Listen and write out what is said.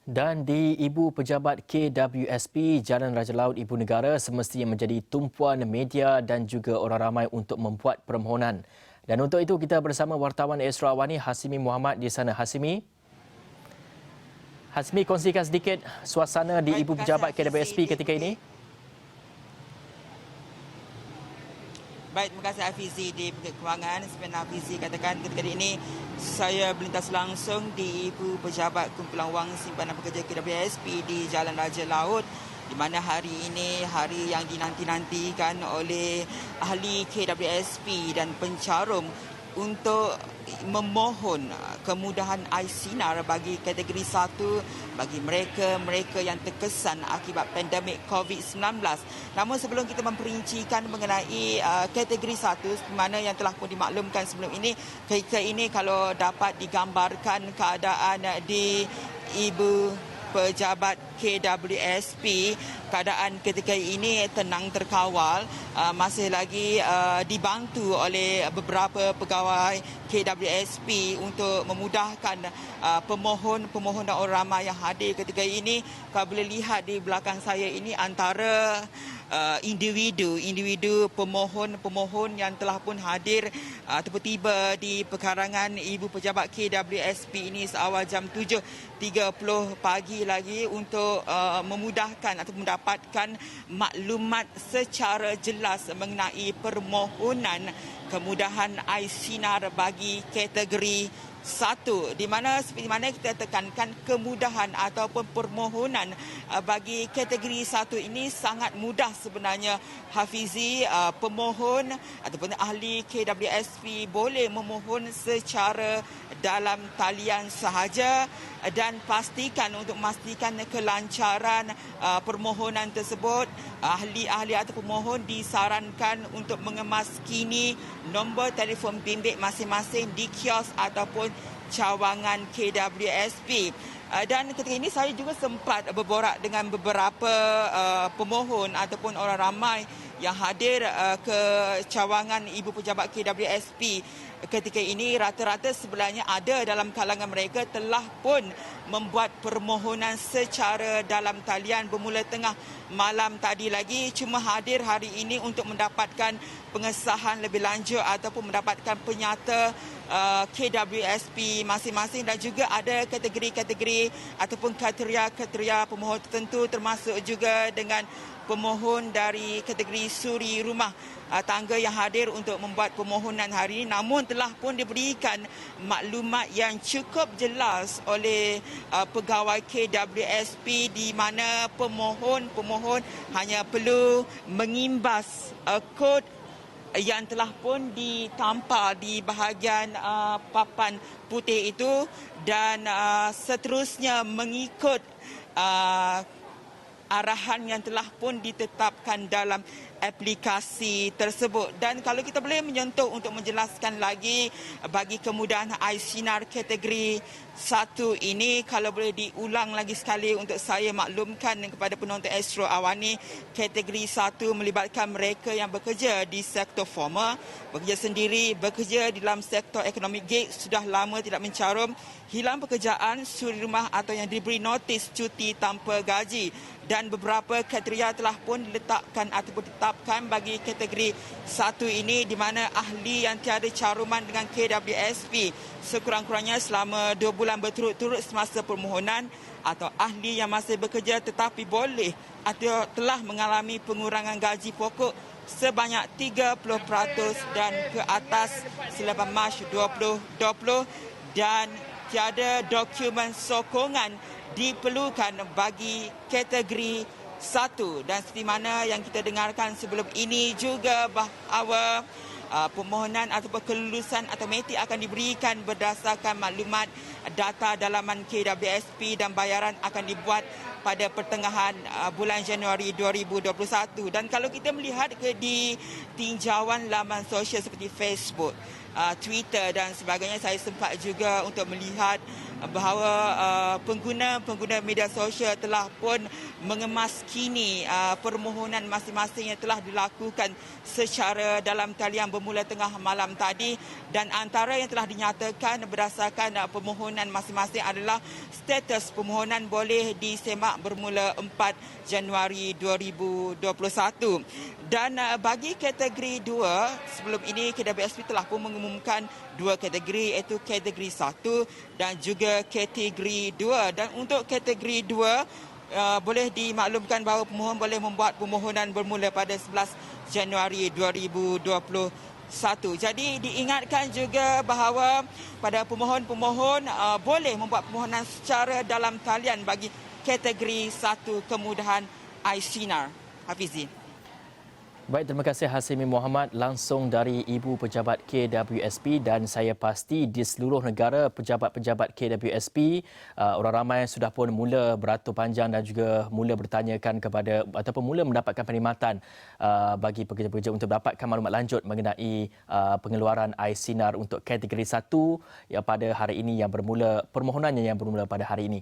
Dan di Ibu Pejabat KWSP, Jalan Raja Laut Ibu Negara semestinya menjadi tumpuan media dan juga orang ramai untuk membuat permohonan. Dan untuk itu kita bersama wartawan Astro Awani Hasimi Muhammad di sana. Hasimi, kongsikan sedikit suasana di Ibu Pejabat KWSP ketika ini. Baik, terima kasih Hafizi di Bukit Kewangan. Sebenarnya Hafizi katakan ketika ini saya melintas langsung di Ibu Pejabat Kumpulan Wang Simpanan Pekerja KWSP di Jalan Raja Laut, di mana hari ini hari yang dinanti-nantikan oleh ahli KWSP dan pencarum untuk memohon kemudahan iSinar bagi kategori 1 bagi mereka yang terkesan akibat pandemik COVID-19. Namun sebelum kita memperincikan mengenai kategori 1 di mana yang telah pun dimaklumkan sebelum ini, ketika ini kalau dapat digambarkan keadaan di Ibu Pejabat KWSP, keadaan ketika ini tenang terkawal, masih lagi dibantu oleh beberapa pegawai KWSP untuk memudahkan pemohon dan orang ramai yang hadir ketika ini. Kalau boleh lihat di belakang saya ini antara individu pemohon yang telah pun hadir ataupun tiba di pekarangan Ibu Pejabat KWSP ini seawal jam 7.30 pagi lagi untuk memudahkan atau mendapatkan maklumat secara jelas mengenai permohonan kemudahan iSinar bagi kategori 1, di mana seperti mana kita tekankan kemudahan ataupun permohonan bagi kategori 1 ini sangat mudah sebenarnya Hafizi. Pemohon ataupun ahli KWSP boleh memohon secara dalam talian sahaja dan untuk memastikan kelancaran permohonan tersebut, ahli-ahli atau pemohon disarankan untuk mengemaskini nombor telefon bimbit masing-masing di kios ataupun cawangan KWSP. Dan ketika ini saya juga sempat berborak dengan beberapa pemohon ataupun orang ramai yang hadir ke cawangan Ibu Pejabat KWSP. Ketika ini rata-rata sebenarnya ada dalam kalangan mereka telah pun membuat permohonan secara dalam talian bermula tengah malam tadi lagi, cuma hadir hari ini untuk mendapatkan pengesahan lebih lanjut ataupun mendapatkan penyata KWSP masing-masing, dan juga ada kategori-kategori ataupun kriteria pemohon tertentu termasuk juga dengan pemohon dari kategori suri rumah tangga yang hadir untuk membuat permohonan hari ini. Namun telah pun diberikan maklumat yang cukup jelas oleh pegawai KWSP di mana pemohon hanya perlu mengimbas kod yang telah pun ditampal di bahagian papan putih itu dan seterusnya mengikut arahan yang telah pun ditetapkan dalam aplikasi tersebut. Dan kalau kita boleh menyentuh untuk menjelaskan lagi bagi kemudahan iSinar kategori 1 ini, kalau boleh diulang lagi sekali untuk saya maklumkan kepada penonton Astro Awani, kategori 1 melibatkan mereka yang bekerja di sektor formal, bekerja sendiri, bekerja di dalam sektor ekonomi gig, sudah lama tidak mencarum, hilang pekerjaan, suri rumah atau yang diberi notis cuti tanpa gaji. Dan beberapa kriteria telah pun diletakkan ataupun ditetapkan bagi kategori 1 ini, di mana ahli yang tiada caruman dengan KWSP sekurang-kurangnya selama 2 bulan berturut-turut semasa permohonan, atau ahli yang masih bekerja tetapi boleh atau telah mengalami pengurangan gaji pokok sebanyak 30% dan ke atas selepas Mac 2020, dan tiada dokumen sokongan diperlukan bagi kategori 1. Dan seperti mana yang kita dengarkan sebelum ini juga bahawa permohonan ataupun kelulusan automatik akan diberikan berdasarkan maklumat data dalaman KWSP dan bayaran akan dibuat pada pertengahan bulan Januari 2021. Dan kalau kita melihat di tinjauan laman sosial seperti Facebook, Twitter dan sebagainya, saya sempat juga untuk melihat bahawa pengguna-pengguna media sosial telah pun mengemaskini permohonan masing-masing yang telah dilakukan secara dalam talian bermula tengah malam tadi, dan antara yang telah dinyatakan berdasarkan permohonan masing-masing adalah status permohonan boleh disemak bermula 4 Januari 2021. Dan bagi kategori 2, sebelum ini KWSP telah pun mengumumkan 2 kategori, iaitu kategori 1 dan juga kategori 2. Dan untuk kategori 2, boleh dimaklumkan bahawa pemohon boleh membuat permohonan bermula pada 11 Januari 2021. Jadi diingatkan juga bahawa pada pemohon-pemohon boleh membuat permohonan secara dalam talian bagi kategori 1 kemudahan iSinar. Hafizi. Baik, terima kasih Hasimi Muhammad langsung dari Ibu Pejabat KWSP, dan saya pasti di seluruh negara pejabat-pejabat KWSP orang ramai sudah pun mula beratur panjang dan juga mula bertanyakan kepada ataupun mula mendapatkan perkhidmatan bagi pekerja-pekerja untuk mendapatkan maklumat lanjut mengenai pengeluaran iSinar untuk kategori 1 yang pada hari ini yang bermula permohonannya yang bermula pada hari ini.